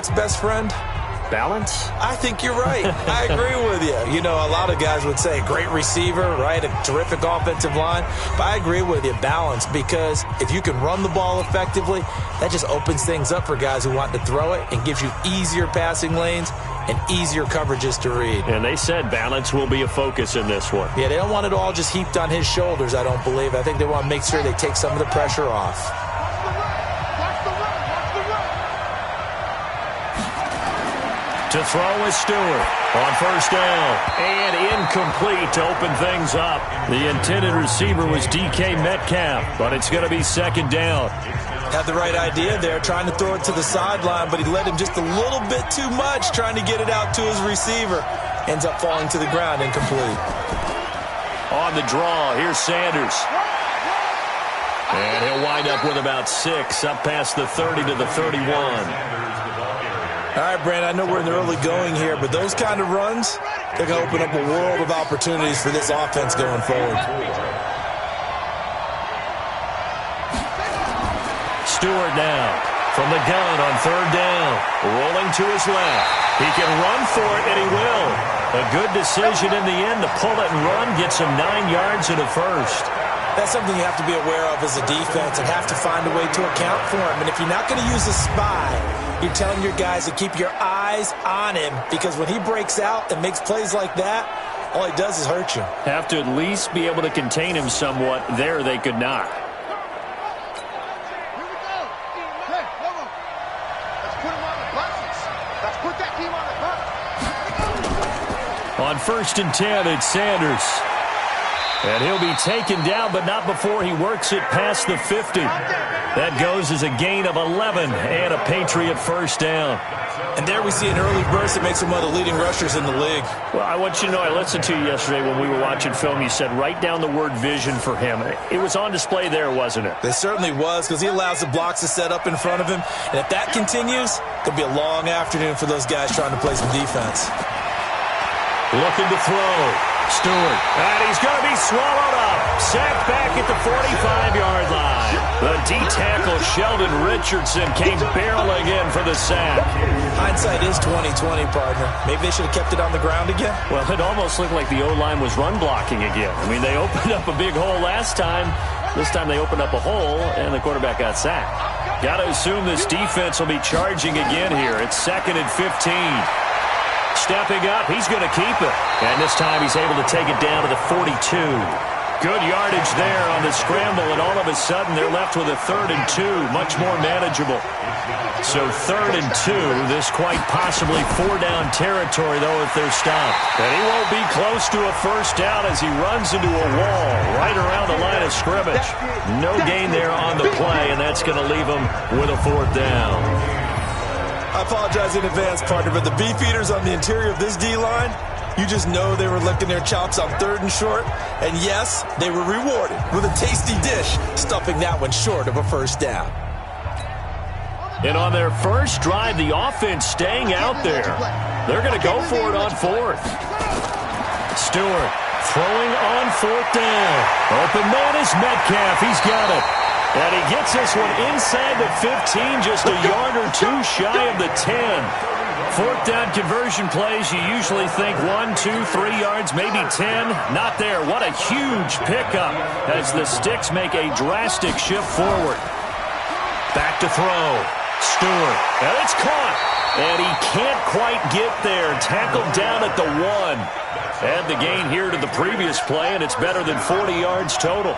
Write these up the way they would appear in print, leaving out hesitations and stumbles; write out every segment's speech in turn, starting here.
best friend? Balance? I think you're right. I agree with you. You know, a lot of guys would say great receiver, right? A terrific offensive line. But I agree with you, balance, because if you can run the ball effectively, that just opens things up for guys who want to throw it and gives you easier passing lanes and easier coverages to read. And they said balance will be a focus in this one. Yeah, they don't want it all just heaped on his shoulders, I don't believe. I think they want to make sure they take some of the pressure off. To throw is Stewart on first down. And incomplete to open things up. The intended receiver was DK Metcalf, but it's going to be second down. Had the right idea there, trying to throw it to the sideline, but he led him just a little bit too much, trying to get it out to his receiver. Ends up falling to the ground, incomplete. On the draw, here's Sanders. And he'll wind up with about 6, up past the 30 to the 31. All right, Brandon, I know we're in the early going here, but those kind of runs, they're going to open up a world of opportunities for this offense going forward. Stewart now from the gun on third down, rolling to his left. He can run for it, and he will. A good decision in the end to pull it and run, gets him 9 yards and a first. That's something you have to be aware of as a defense and have to find a way to account for him. And if you're not going to use a spy, you're telling your guys to keep your eyes on him, because when he breaks out and makes plays like that, all he does is hurt you. Have to at least be able to contain him somewhat. There they could not. On first and 10, it's Sanders. And he'll be taken down, but not before he works it past the 50. That goes as a gain of 11 and a Patriot first down. And there we see an early burst that makes him one of the leading rushers in the league. Well, I want you to know, I listened to you yesterday when we were watching film. You said write down the word vision for him. It was on display there, wasn't it? It certainly was, because he allows the blocks to set up in front of him. And if that continues, it'll be a long afternoon for those guys trying to play some defense. Looking to throw. Stewart. And he's going to be swallowed up. Sacked back at the 45-yard line. The D-tackle Sheldon Richardson came barreling in for the sack. Hindsight is 20/20, partner. Maybe they should have kept it on the ground again. Well, it almost looked like the O-line was run blocking again. I mean, they opened up a big hole last time. This time they opened up a hole, and the quarterback got sacked. Got to assume this defense will be charging again here. It's 2nd and 15. Stepping up, he's going to keep it. And this time he's able to take it down to the 42. Good yardage there on the scramble, and all of a sudden they're left with a 3rd and 2, much more manageable. So 3rd and 2, this quite possibly 4-down territory, though, if they're stopped. And he won't be close to a first down as he runs into a wall right around the line of scrimmage. No gain there on the play, and that's going to leave him with a 4th down. I apologize in advance, partner, but the beef eaters on the interior of this D-line, you just know they were licking their chops on 3rd and short. And yes, they were rewarded with a tasty dish, stuffing that one short of a first down. And on their first drive, the offense staying out there. They're going to go for it on 4th. Stewart throwing on 4th down. Open man is Metcalf. He's got it. And he gets this one inside the 15, just a yard or 2 shy of the 10. 4th down conversion plays, you usually think 1, 2, 3 yards, maybe 10. Not there. What a huge pickup as the Sticks make a drastic shift forward. Back to throw. Stewart. And it's caught. And he can't quite get there. Tackled down at the 1. Add the gain here to the previous play, and it's better than 40 yards total.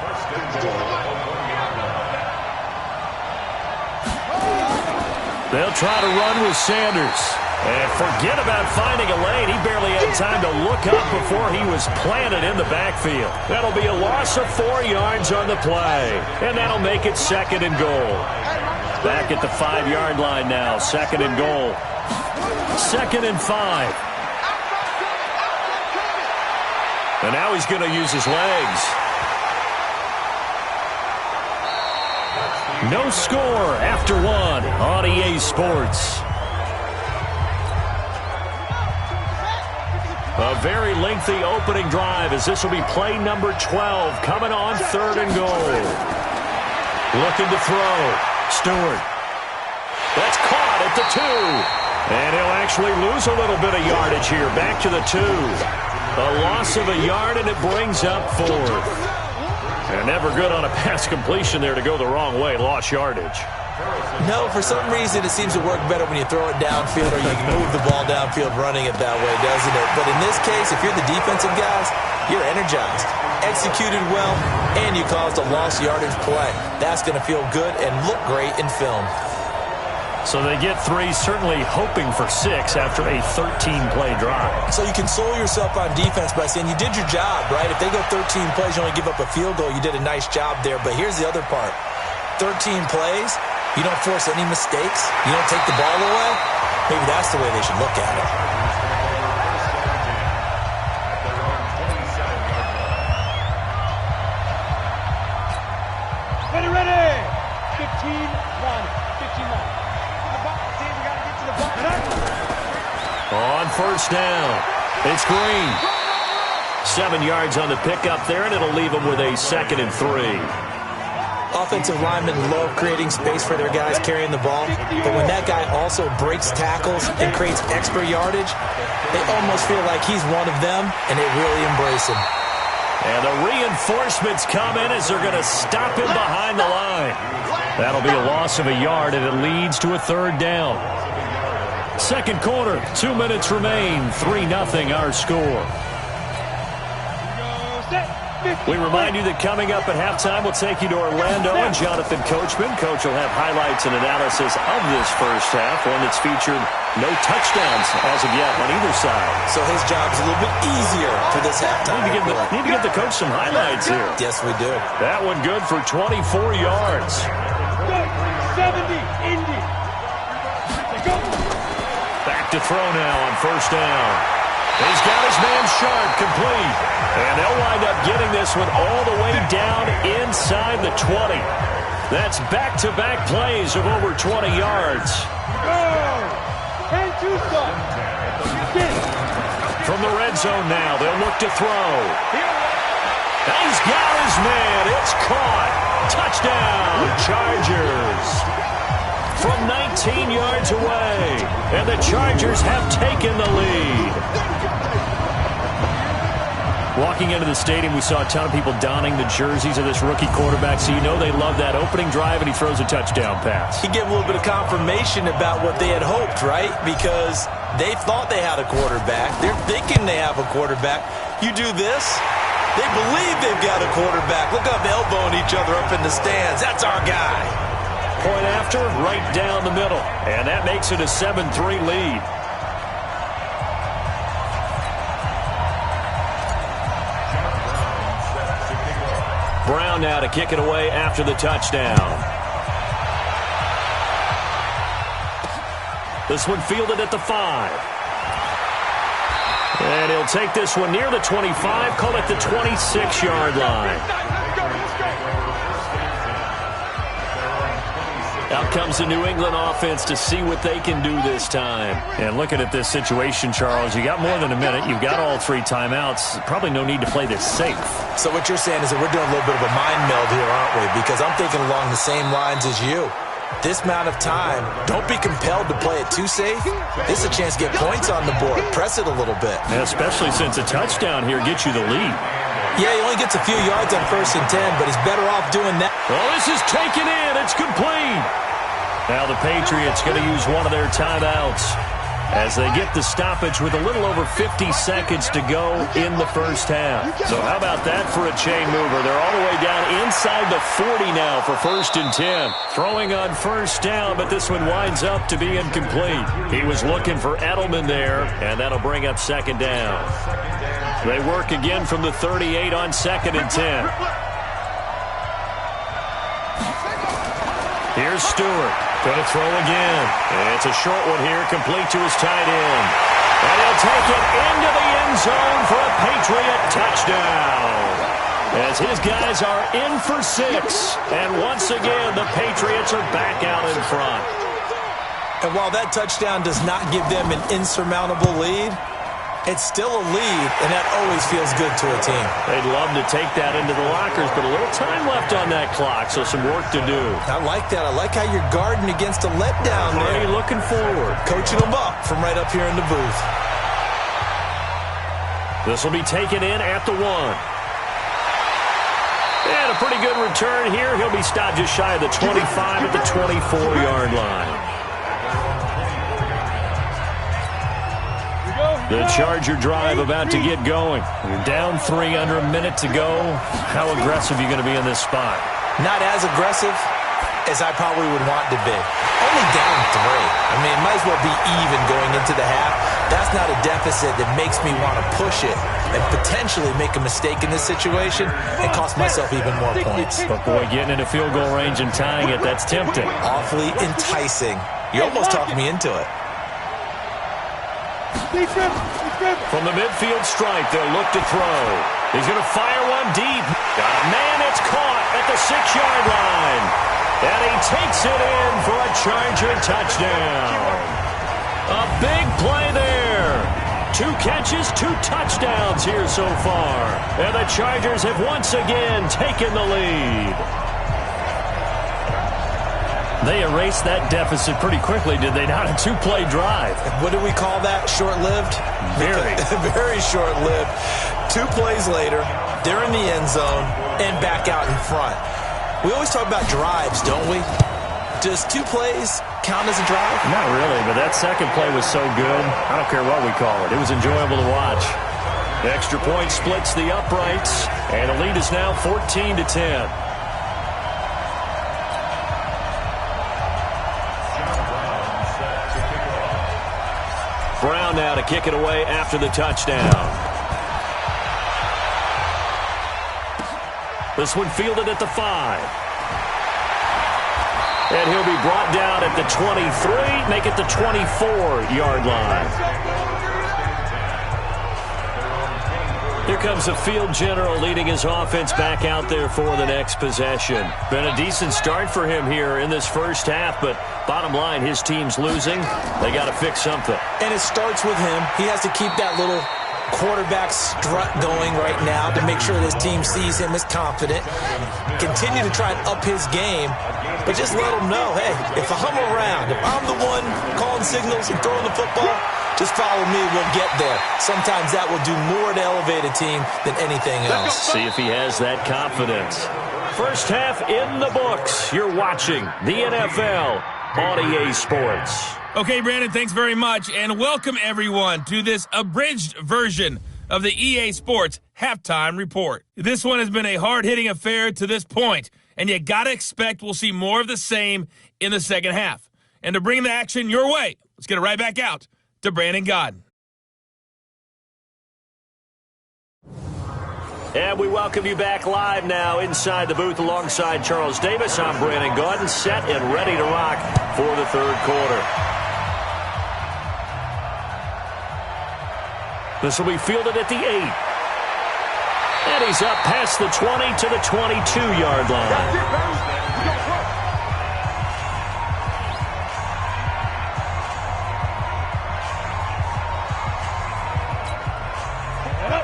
They'll try to run with Sanders. And forget about finding a lane. He barely had time to look up before he was planted in the backfield. That'll be a loss of 4 yards on the play. And that'll make it 2nd and goal. Back at the 5-yard line now. 2nd and goal. 2nd and 5. And now he's going to use his legs. No score after 1 on EA Sports. A very lengthy opening drive as this will be play number 12 coming on 3rd and goal. Looking to throw. Stewart. That's caught at the 2. And he'll actually lose a little bit of yardage here. Back to the 2. A loss of a yard, and it brings up 4th. And never good on a pass completion there to go the wrong way. Lost yardage. No, for some reason it seems to work better when you throw it downfield or you can move the ball downfield running it that way, doesn't it? But in this case, if you're the defensive guys, you're energized, executed well, and you caused a lost yardage play. That's going to feel good and look great in film. So they get 3, certainly hoping for 6 after a 13-play drive. So you console yourself on defense by saying you did your job, right? If they go 13 plays, you only give up a field goal, you did a nice job there. But here's the other part. 13 plays, you don't force any mistakes, you don't take the ball away. Maybe that's the way they should look at it. Ready! 15-1. 15-1. On first down, it's Green. 7 yards on the pickup there, and it'll leave them with a 2nd and 3. Offensive linemen love creating space for their guys carrying the ball, but when that guy also breaks tackles and creates extra yardage, they almost feel like he's one of them, and they really embrace him. And the reinforcements come in as they're going to stop him behind the line. That'll be a loss of a yard, and it leads to a 3rd down. Second quarter, 2 minutes remain. 3-0 our score. We remind you that coming up at halftime, we'll take you to Orlando and Jonathan Coachman. Coach will have highlights and analysis of this first half, one that's featured no touchdowns as of yet on either side. So his job's a little bit easier for this halftime. Need to get the coach some highlights here. Yes, we do. That one good for 24 yards. 70, Indy. Back to throw now on first down. He's got his man Sharp complete. And they'll wind up getting this one all the way down inside the 20. That's back-to-back plays of over 20 yards. From the red zone now, they'll look to throw. He's got his man. It's caught. Touchdown, Chargers. From 19 yards away. And the Chargers have taken the lead. Walking into the stadium, we saw a ton of people donning the jerseys of this rookie quarterback, so you know they love that opening drive, and he throws a touchdown pass. He gave a little bit of confirmation about what they had hoped, right? Because they thought they had a quarterback. They're thinking they have a quarterback. You do this, they believe they've got a quarterback. Look up, elbowing each other up in the stands. That's our guy. Point after, right down the middle. And that makes it a 7-3 lead. Brown now to kick it away after the touchdown. This one fielded at the 5. And he'll take this one near the 25, call it the 26-yard line. Out comes the New England offense to see what they can do this time. And looking at this situation, Charles, you got more than a minute. You've got all 3 timeouts. Probably no need to play this safe. So what you're saying is that we're doing a little bit of a mind meld here, aren't we? Because I'm thinking along the same lines as you. This amount of time, don't be compelled to play it too safe. This is a chance to get points on the board. Press it a little bit. And especially since a touchdown here gets you the lead. Yeah, he only gets a few yards on 1st and 10, but he's better off doing that. Well, this is taken in. It's complete. Now the Patriots going to use one of their timeouts as they get the stoppage with a little over 50 seconds to go in the first half. So how about that for a chain mover? They're all the way down inside the 40 now for 1st and 10. Throwing on first down, but this one winds up to be incomplete. He was looking for Edelman there, and that'll bring up 2nd down. They work again from the 38 on 2nd and 10. Here's Stewart. Going to throw again. It's a short one here, complete to his tight end. And he'll take it into the end zone for a Patriot touchdown. As his guys are in for 6. And once again, the Patriots are back out in front. And while that touchdown does not give them an insurmountable lead, It's still a lead, and that always feels good to a team. They'd love to take that into the lockers, but a little time left on that clock, so some work to do. I like that. I like how you're guarding against a letdown there. Pretty looking forward. Coaching them up from right up here in the booth. This will be taken in at the 1. And a pretty good return here. He'll be stopped just shy of the 25 at the 24-yard line. The Charger drive about to get going. You're down 3 under a minute to go. How aggressive are you going to be in this spot? Not as aggressive as I probably would want to be. Only down 3. I mean, might as well be even going into the half. That's not a deficit that makes me want to push it and potentially make a mistake in this situation and cost myself even more points. But boy, getting into field goal range and tying it, that's tempting. Awfully enticing. You almost talked me into it. From the midfield stripe, they'll look to throw. He's going to fire one deep. Got a man, it's caught at the 6-yard line. And he takes it in for a Charger touchdown. A big play there. 2 catches, 2 touchdowns here so far. And the Chargers have once again taken the lead. They erased that deficit pretty quickly, did they not? A 2-play drive. What do we call that? Short-lived? Very. Very short-lived. 2 plays later, they're in the end zone and back out in front. We always talk about drives, don't we? Does 2 plays count as a drive? Not really, but that second play was so good. I don't care what we call it. It was enjoyable to watch. The extra point splits the uprights, and the lead is now 14-10. Brown now to kick it away after the touchdown. This one fielded at the 5. And he'll be brought down at the 23, make it the 24-yard line. Here comes the field general leading his offense back out there for the next possession. Been a decent start for him here in this first half, but bottom line, his team's losing. They got to fix something. And it starts with him. He has to keep that little quarterback strut going right now to make sure his team sees him as confident. Continue to try and up his game, but just let him know, hey, if I'm around, if I'm the one calling signals and throwing the football, just follow me, we'll get there. Sometimes that will do more to elevate a team than anything else. See if he has that confidence. First half in the books. You're watching the NFL on EA Sports. Okay, Brandon, thanks very much, and welcome everyone to this abridged version of the EA Sports Halftime Report. This one has been a hard-hitting affair to this point, and you gotta expect we'll see more of the same in the second half. And to bring the action your way, let's get it right back out to Brandon Godden. And we welcome you back live now inside the booth alongside Charles Davis. I'm Brandon Godden, set and ready to rock for the third quarter. This will be fielded at the 8. And he's up past the 20 to the 22-yard line.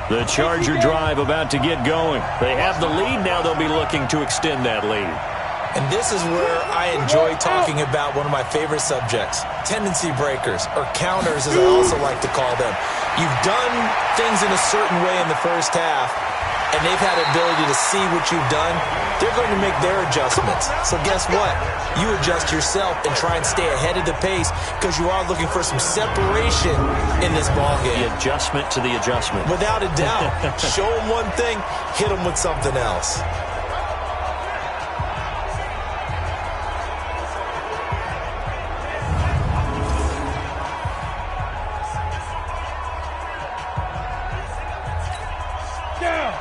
The Charger drive about to get going. They have the lead. Now they'll be looking to extend that lead. And this is where I enjoy talking about one of my favorite subjects, tendency breakers, or counters as I also like to call them. You've done things in a certain way in the first half, and they've had the ability to see what you've done. They're going to make their adjustments. So guess what? You adjust yourself and try and stay ahead of the pace because you are looking for some separation in this ballgame. The adjustment to the adjustment. Without a doubt. Show them one thing, hit them with something else.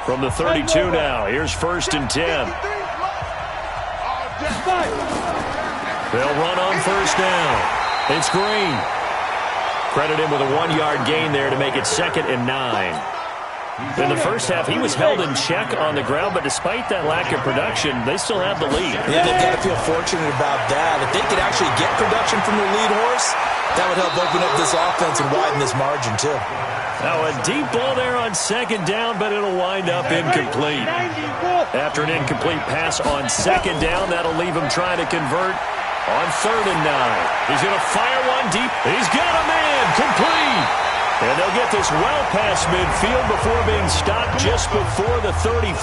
From the 32 now, here's 1st and 10. They'll run on 1st down. It's Green. Credit him with a 1-yard gain there to make it 2nd and 9. In the first half, he was held in check on the ground, but despite that lack of production, they still have the lead. Yeah, they've got to feel fortunate about that. If they could actually get production from their lead horse, That would help open up this offense and widen this margin, too. Now a deep ball there on second down, but it'll wind up incomplete. After an incomplete pass on second down, that'll leave him trying to convert on 3rd and 9. He's going to fire one deep. He's got a man complete. And they'll get this well past midfield before being stopped just before the 35.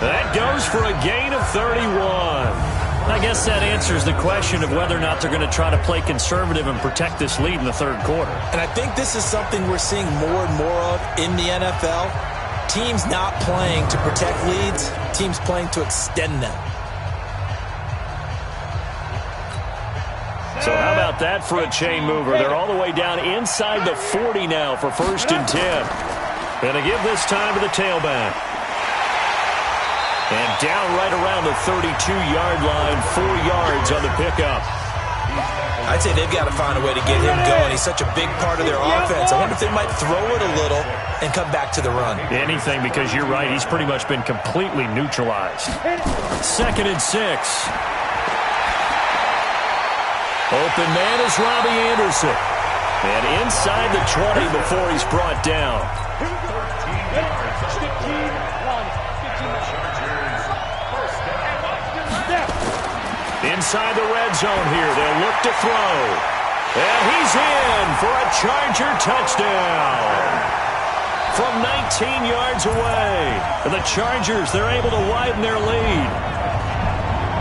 That goes for a gain of 31. I guess that answers the question of whether or not they're going to try to play conservative and protect this lead in the 3rd quarter. And I think this is something we're seeing more and more of in the NFL. Teams not playing to protect leads, teams playing to extend them. So how about that for a chain mover? They're all the way down inside the 40 now for 1st and 10. And to give this time to the tailback. And down right around the 32-yard line, 4 yards on the pickup. I'd say they've got to find a way to get him going. He's such a big part of their offense. I wonder if they might throw it a little and come back to the run. Anything, because you're right. He's pretty much been completely neutralized. 2nd and 6. Open man is Robbie Anderson. And inside the 20 before he's brought down. Inside the red zone here. They'll look to throw. And he's in for a Charger touchdown. From 19 yards away. And the Chargers, they're able to widen their lead.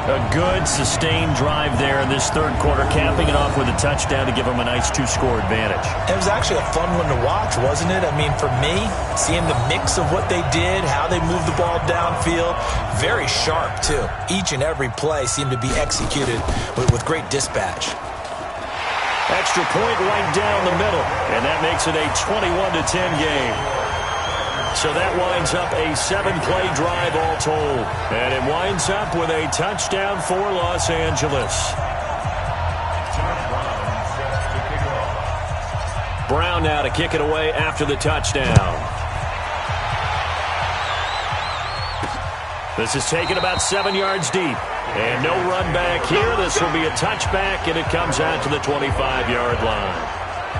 A good, sustained drive there in this 3rd quarter, capping it off with a touchdown to give them a nice 2-score advantage. It was actually a fun one to watch, wasn't it? I mean, for me, seeing the mix of what they did, how they moved the ball downfield, very sharp, too. Each and every play seemed to be executed with great dispatch. Extra point right down the middle, and that makes it a 21-10 game. So that winds up a 7-play drive all told. And it winds up with a touchdown for Los Angeles. Brown now to kick it away after the touchdown. This is taken about 7 yards deep. And no run back here. This will be a touchback, and it comes out to the 25-yard line.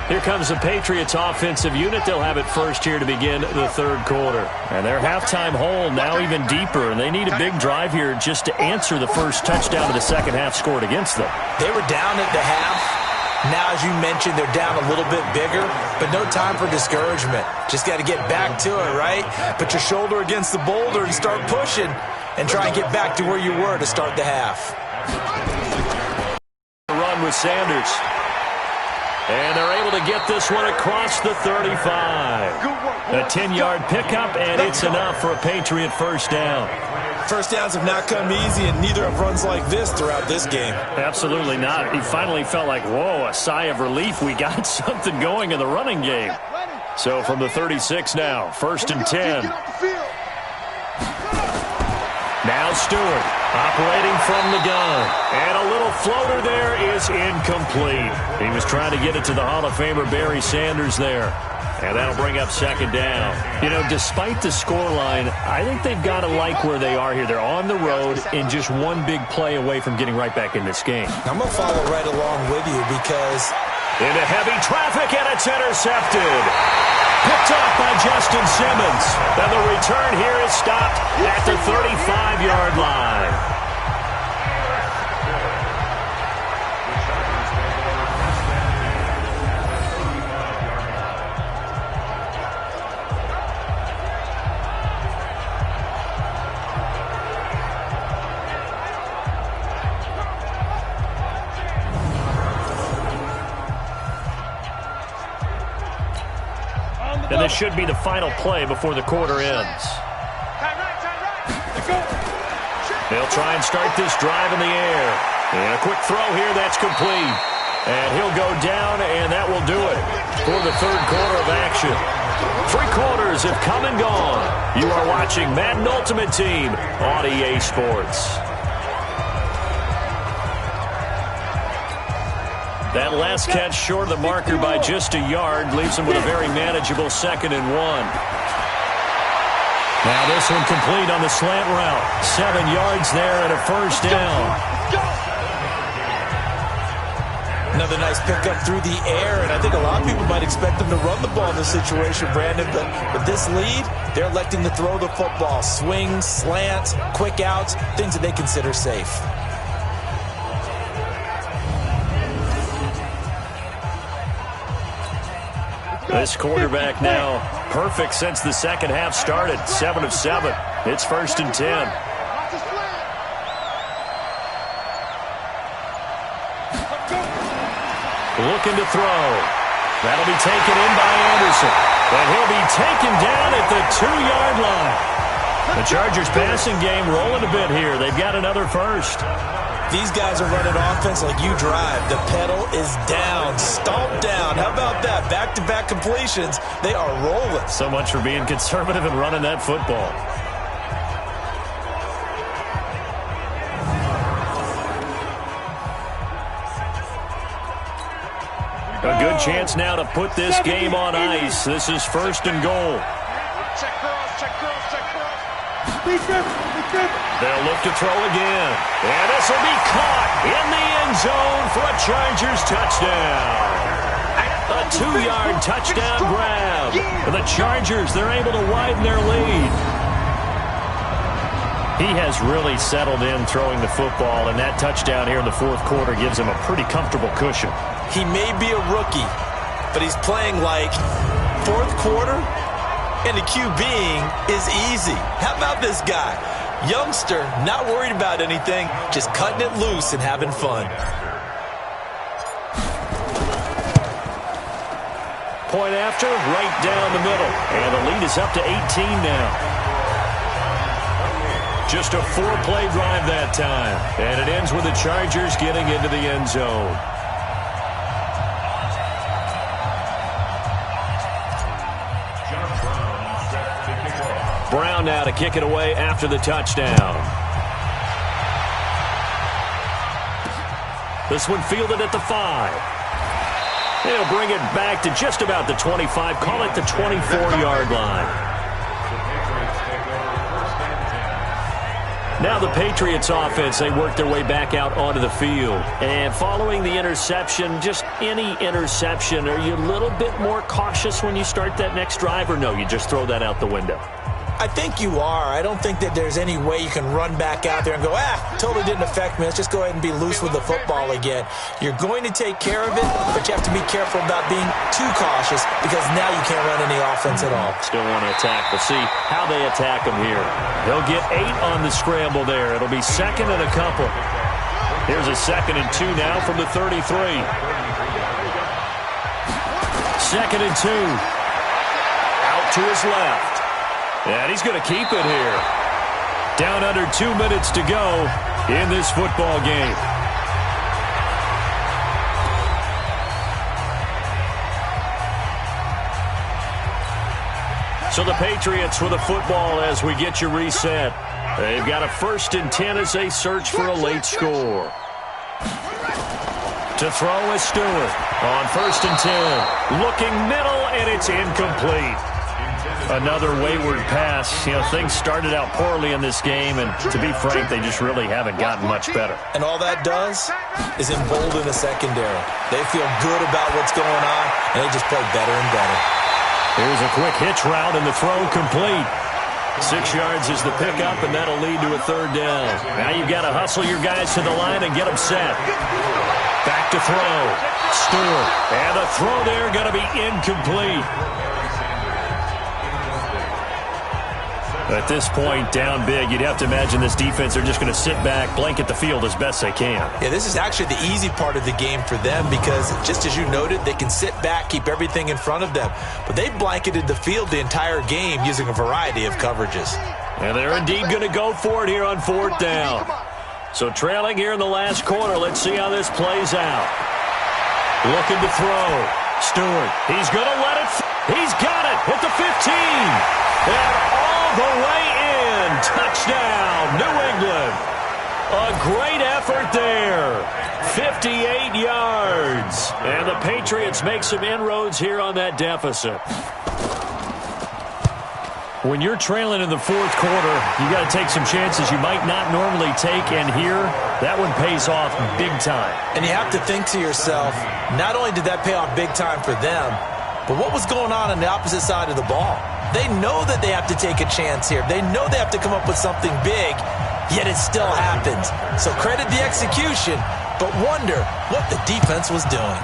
Here comes the Patriots offensive unit. They'll have it first here to begin the 3rd quarter. And their halftime hole now even deeper, and they need a big drive here just to answer the first touchdown of the second half scored against them. They were down at the half. Now, as you mentioned, they're down a little bit bigger, but no time for discouragement. Just got to get back to it, right? Put your shoulder against the boulder and start pushing and try and get back to where you were to start the half. Run with Sanders. And they're able to get this one across the 35. A 10-yard pickup, and it's enough for a Patriot first down. First downs have not come easy, and neither have runs like this throughout this game. Absolutely not. He finally felt like, whoa, a sigh of relief. We got something going in the running game. So from the 36 now, 1st and 10. Now Stewart operating from the gun. And a little floater there is incomplete. He was trying to get it to the Hall of Famer Barry Sanders there. And that'll bring up 2nd down. You know, despite the scoreline, I think they've got to like where they are here. They're on the road and just one big play away from getting right back in this game. I'm going to follow right along with you because into heavy traffic, and it's intercepted. Picked off by Justin Simmons. And the return here is stopped at the 35-yard line. And this should be the final play before the quarter ends. They'll try and start this drive in the air. And a quick throw here, that's complete. And he'll go down, and that will do it for the 3rd quarter of action. 3 quarters have come and gone. You are watching Madden Ultimate Team on EA Sports. That last catch short of the marker by just a yard leaves him with a very manageable 2nd and 1. Now this one complete on the slant route. 7 yards there and a first down. Another nice pickup through the air, and I think a lot of people might expect them to run the ball in this situation, Brandon, but with this lead, they're electing to throw the football. Swings, slants, quick outs, things that they consider safe. This quarterback now perfect since the second half started. 7 of 7. It's 1st and 10. Looking to throw. That'll be taken in by Anderson. And he'll be taken down at the 2-yard line. The Chargers passing game rolling a bit here. They've got another first. These guys are running offense like you drive. The pedal is down, stomped down. How about that? Back-to-back completions. They are rolling. So much for being conservative and running that football. A good chance now to put this game on ice. This is 1st and goal. Check cross, check cross, check cross. They'll look to throw again. And this will be caught in the end zone for a Chargers touchdown. A 2-yard touchdown grab. The Chargers, they're able to widen their lead. He has really settled in throwing the football, and that touchdown here in the 4th quarter gives him a pretty comfortable cushion. He may be a rookie, but he's playing like 4th quarter, and the QBing is easy. How about this guy? Youngster, not worried about anything, just cutting it loose and having fun. Point after, right down the middle. And the lead is up to 18 now. Just a 4-play drive that time. And it ends with the Chargers getting into the end zone. Brown now to kick it away after the touchdown. This one fielded at the 5. They'll bring it back to just about the 25. Call it the 24-yard line. Now the Patriots offense, they work their way back out onto the field. And following the interception, just any interception, are you a little bit more cautious when you start that next drive, or no, you just throw that out the window? I think you are. I don't think that there's any way you can run back out there and go, totally didn't affect me. Let's just go ahead and be loose with the football again. You're going to take care of it, but you have to be careful about being too cautious because now you can't run any offense at all. Still want to attack. We'll see how they attack him here. They'll get 8 on the scramble there. It'll be 2nd and a couple. Here's a 2nd and 2 now from the 33. 2nd and 2. Out to his left. And he's going to keep it here. Down under 2 minutes to go in this football game. So the Patriots with the football as we get you reset. They've got a 1st and 10 as they search for a late score. To throw is Stewart on 1st and 10. Looking middle, and it's incomplete. Another wayward pass. You know, things started out poorly in this game, and to be frank, they just really haven't gotten much better. And all that does is embolden the secondary. They feel good about what's going on, and they just play better and better. Here's a quick hitch route, and the throw complete. 6 yards is the pickup, and that'll lead to a 3rd down. Now you've got to hustle your guys to the line and get them set. Back to throw. Stewart. And the throw there going to be incomplete. At this point, down big, you'd have to imagine this defense are just going to sit back, blanket the field as best they can. Yeah, this is actually the easy part of the game for them because, just as you noted, they can sit back, keep everything in front of them. But they blanketed the field the entire game using a variety of coverages. And they're indeed going to go for it here on 4th down. So trailing here in the last quarter, let's see how this plays out. Looking to throw. Stewart, he's going to let it. He's got it at the 15. And all the way in. Touchdown, New England. A great effort there. 58 yards. And the Patriots make some inroads here on that deficit. When you're trailing in the fourth quarter, you got to take some chances you might not normally take, and here, that one pays off big time. And you have to think to yourself, not only did that pay off big time for them, but what was going on the opposite side of the ball? They know that they have to take a chance here. They know they have to come up with something big, yet it still happens. So credit the execution, but wonder what the defense was doing.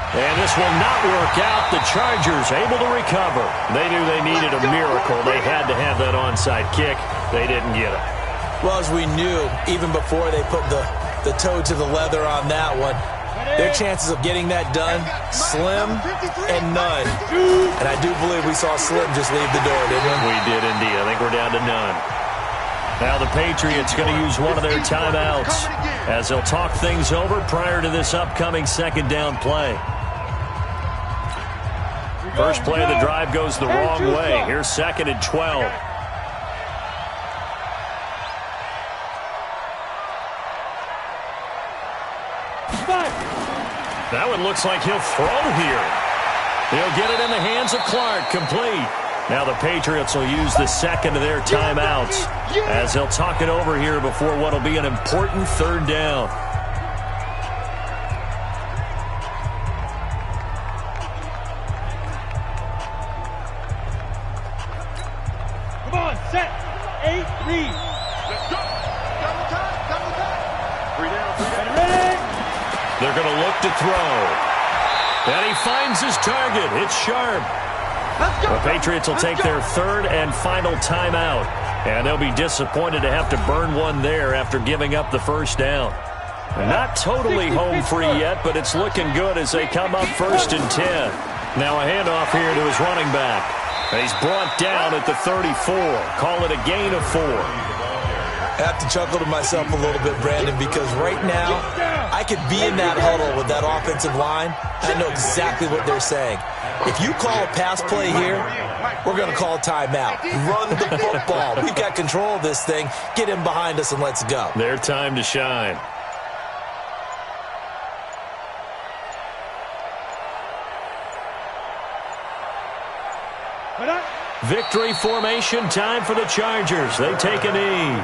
And this will not work out. The Chargers able to recover. They knew they needed a miracle. They had to have that onside kick. They didn't get it. Well, as we knew, even before they put the toe to the leather on that one, their chances of getting that done, slim and none. And I do believe we saw Slim just leave the door, didn't we? We did indeed. I think we're down to none. Now the Patriots going to use one of their timeouts as they'll talk things over prior to this upcoming second down play. First play of the drive goes the wrong way. Here's 2nd and 12. That one looks like he'll throw here. He'll get it in the hands of Clark. Complete. Now the Patriots will use the second of their timeouts as they'll talk it over here before what will be an important third down. Come on, set. 8, lead. Let's go. Double time. Three down. Ready. They're going to look to throw. And he finds his target. It's sharp. Let's go. The Patriots will take their third and final timeout. And they'll be disappointed to have to burn one there after giving up the first down. Not totally home free yet, but it's looking good as they come up 1st and 10. Now a handoff here to his running back. And he's brought down at the 34. Call it a gain of 4. I have to chuckle to myself a little bit, Brandon, because right now I could be in that huddle with that offensive line. I know exactly what they're saying. If you call a pass play here, we're going to call a timeout. Run the football. We've got control of this thing. Get in behind us and let's go. Their time to shine. Victory formation time for the Chargers. They take a knee.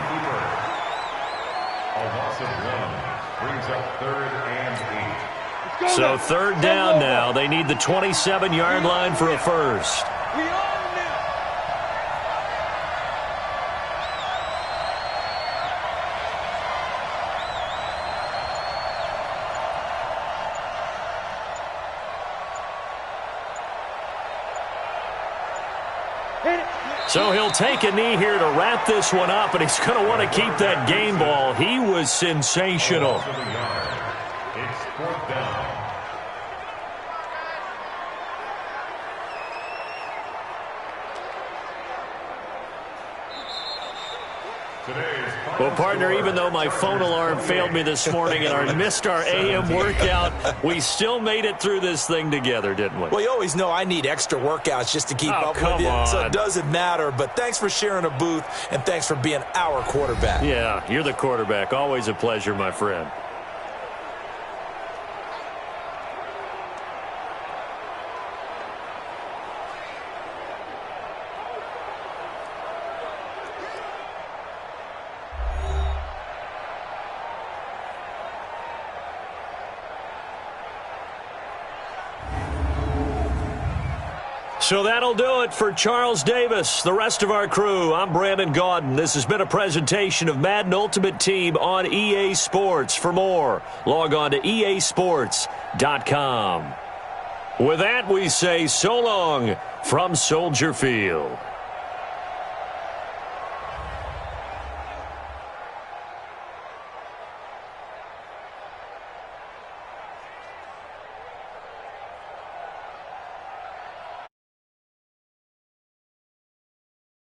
A loss of 1 brings up 3rd and 8. So 3rd down now. They need the 27-yard line for a first. So he'll take a knee here to wrap this one up, and he's going to want to keep that game ball. He was sensational. It's 4th down. Well, partner, even though my phone alarm failed me this morning and I missed our AM workout, we still made it through this thing together, didn't we? Well, you always know I need extra workouts just to keep up with you, so it doesn't matter. But thanks for sharing a booth, and thanks for being our quarterback. Yeah, you're the quarterback. Always a pleasure, my friend. So that'll do it for Charles Davis, the rest of our crew. I'm Brandon Gaudin. This has been a presentation of Madden Ultimate Team on EA Sports. For more, log on to easports.com. With that, we say so long from Soldier Field.